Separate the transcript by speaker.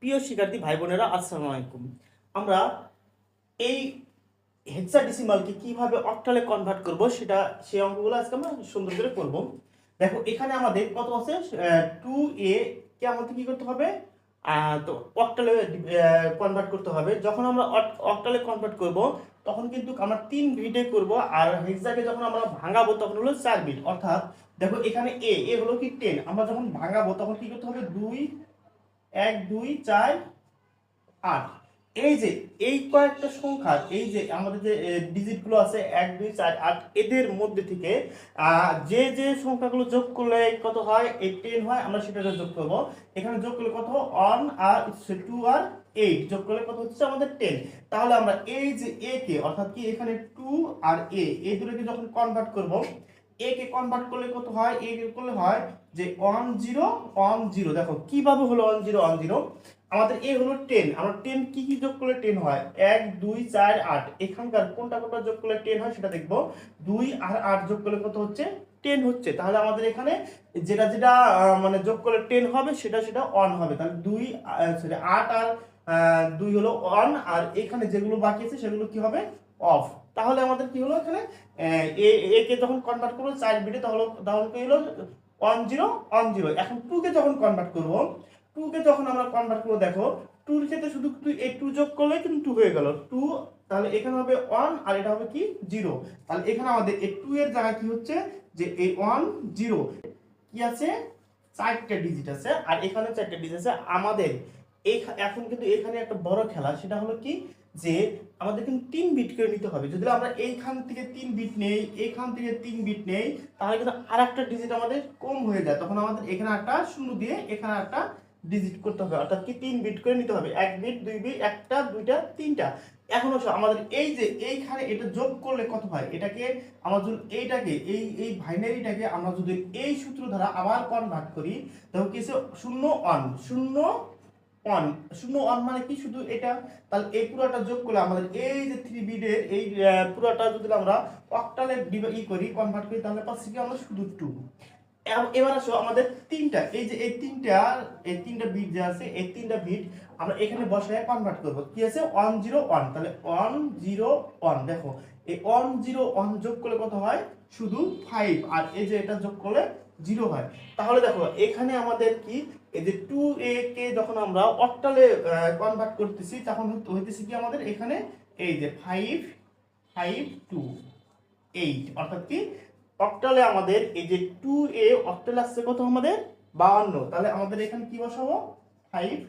Speaker 1: প্রিয় শিক্ষার্থী ভাই বোনেরা, আসসালামু আলাইকুম। আমরা এই হেক্সাডেসিমালকে কিভাবে অক্টালে কনভার্ট করব সেটা সেই অঙ্কগুলো আজকে আমরা সুন্দর করে করব। দেখো এখানে আমাদের কত আছে, 2a কে আমাদের কি করতে হবে, তো অক্টালে কনভার্ট করতে হবে। যখন আমরা অক্টালে কনভার্ট করব তখন কিন্তু আমরা 3 বিটে করব, আর হেক্সাকে যখন আমরা ভাঙাবো তখন হলো 4 বিট। অর্থাৎ দেখো এখানে এ হলো কি 10, আমরা যখন ভাঙাবো তখন কি করতে হবে, 1 2 4 8। এই যে এই কয়েকটা সংখ্যা, এই যে আমাদের যে ডিজিট গুলো আছে 1 2 4 8, এদের মধ্যে থেকে যে যে সংখ্যাগুলো যোগ করলে কত হয়, এই 10 হয়, আমরা সেটা যোগ করব। এখানে যোগ করলে কত, 1 আর 2 আর 8 যোগ করলে কত হচ্ছে আমাদের 10। তাহলে আমরা এই যে এ কে, অর্থাৎ কি এখানে 2 আর এই দুটোকে যখন কনভার্ট করব, এ কে কনভার্ট করলে কত হয়, এ কে করলে হয় যে 1 0 1 0। দেখো কিভাবে হলো 1 0 1 0। আমাদের এ হলো 10, আমরা 10 কি কি যোগ করলে 10 হয়, 1 2 4 8। এখানকার কোনটা কোনটা যোগ করলে 10 হয় সেটা দেখবো। 2 আর 8 যোগ করলে কত হচ্ছে, 10 হচ্ছে। তাহলে আমাদের এখানে যেটা যেটা মানে যোগ করলে 10 হবে সেটা সেটা অন হবে। তাহলে 2 সরি 8 আর 2 হলো অন, আর এখানে যেগুলো বাকি আছে সেগুলো কি হবে, অফ। তাহলে আমাদের কি হলো এখানে, এ কে যখন কনভার্ট করবো 4 বিটে তাহলে তখন কি হলো 1 0 1 0। এখন 2 কে যখন কনভার্ট করব, 2 কে যখন আমরা কনভার্ট করব, দেখো 2 এর ক্ষেত্রে শুধু এই 2 যোগ করলে কিন্তু 2 হয়ে গেল 2। তাহলে এখানে হবে 1 আর এটা হবে কি 0। তাহলে এখানে আমাদের এই 2 এর জায়গায় কি হচ্ছে, যে এই 1 0 কি আছে, 4টা ডিজিট আছে, আর এখানে 4টা ডিজিট আছে আমাদের। এই এখন কিন্তু এখানে একটা বড় খেলা, সেটা হলো কি, যে আমাদের কিন্তু 3 বিট করে নিতে হবে। যদি আমরা এইখান থেকে 3 বিট নেই, এইখান থেকে 3 বিট নেই, তাহলে কিন্তু আরেকটা ডিজিট আমাদের কম হয়ে যায়। তখন আমাদের এখানে একটা শূন্য দিয়ে এখানে একটা ডিজিট করতে হবে, অর্থাৎ কি 3 বিট করে নিতে হবে। 1 বিট 2 বিট, একটা দুইটা তিনটা। এখন হচ্ছে আমাদের এই যে এইখানে এটা যোগ করলে কত হয়, এটাকে আমরা যদি এইটাকে এই বাইনারিটাকে আমরা যদি এই সূত্র দ্বারা আবার কনভার্ট করি, তাহলে কি আছে, 0 1 0 1 0 1 মানে কি, শুধু এটা। তাহলে এই পুরোটা যোগ করলে আমাদের এই যে 3 বিটের এই পুরোটা যদি আমরা অক্টালে করি, কনভার্ট করি, তাহলে পাচ্ছি কি আমরা শুধু 2। এবার আসো আমাদের তিনটা, এই যে এই তিনটা বিট যে আছে, এই তিনটা বিট আমরা এখানে বসায় কনভার্ট করব। কি আছে, 1 0 1। তাহলে 1 0 1, দেখো এই 1 0 1 যোগ করলে কত হয়, শুধু 5। আর এই যে এটা যোগ করলে 0 হয়। তাহলে দেখো এখানে আমাদের কি, এই যে 2a কে যখন আমরা অক্টালে কনভার্ট করতেছি, তখন হইতেছে কি আমাদের এখানে এই যে 5 5 2 8, অর্থাৎ কি অক্টালে আমাদের এই যে 2a অক্টালে আসছে কত আমাদের 52। তাহলে আমাদের এখানে কি বসাবো, 5